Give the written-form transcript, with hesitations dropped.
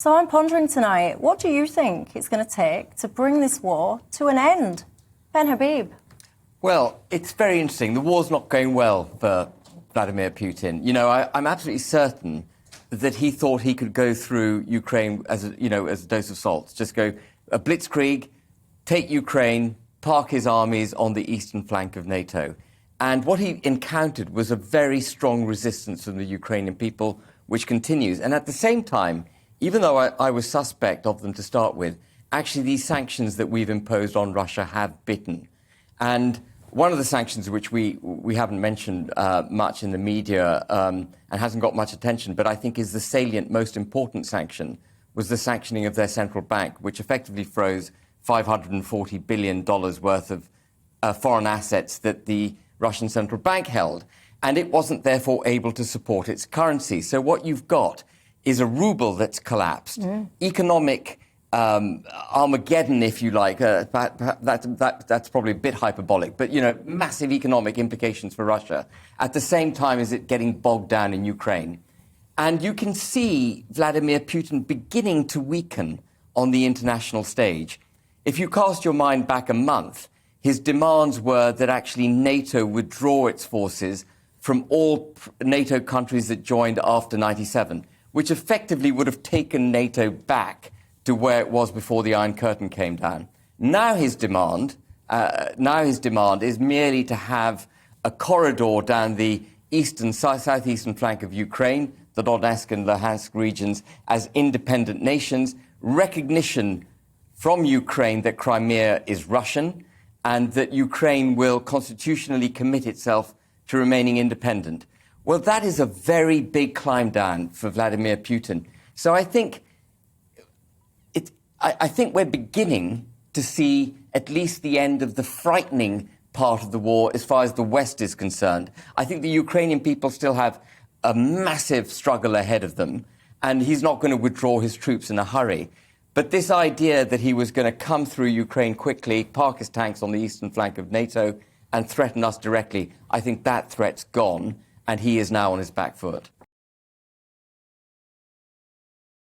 So I'm pondering tonight, what do you think it's going to take to bring this war to an end? Ben Habib. Well, it's very interesting. The war's not going well for Vladimir Putin. You know, I'm absolutely certain that he thought he could go through Ukraine as a dose of salt. Just go a blitzkrieg, take Ukraine, park his armies on the eastern flank of NATO. And what he encountered was a very strong resistance from the Ukrainian people, which continues. And at the same time, even though I was suspect of them to start with, actually these sanctions that we've imposed on Russia have bitten. And one of the sanctions which we haven't mentioned much in the media and hasn't got much attention, but I think is the salient, most important sanction, was the sanctioning of their central bank, which effectively froze $540 billion worth of foreign assets that the Russian central bank held. And it wasn't therefore able to support its currency. So what you've got is a ruble that's collapsed. Economic Armageddon, if you like. That's probably a bit hyperbolic, but, you know, massive economic implications for Russia at the same time as it getting bogged down in Ukraine. And you can see Vladimir Putin beginning to weaken on the international stage. If you cast your mind back a month, his demands were that actually NATO withdraw its forces from all NATO countries that joined after 97, which effectively would have taken NATO back to where it was before the Iron Curtain came down. Now his demand is merely to have a corridor down the southeastern flank of Ukraine, the Donetsk and Luhansk regions, as independent nations, recognition from Ukraine that Crimea is Russian, and that Ukraine will constitutionally commit itself to remaining independent. Well, that is a very big climb down for Vladimir Putin. So I think we're beginning to see at least the end of the frightening part of the war as far as the West is concerned. I think the Ukrainian people still have a massive struggle ahead of them, and he's not going to withdraw his troops in a hurry. But this idea that he was going to come through Ukraine quickly, park his tanks on the eastern flank of NATO, and threaten us directly, I think that threat's gone, and he is now on his back foot.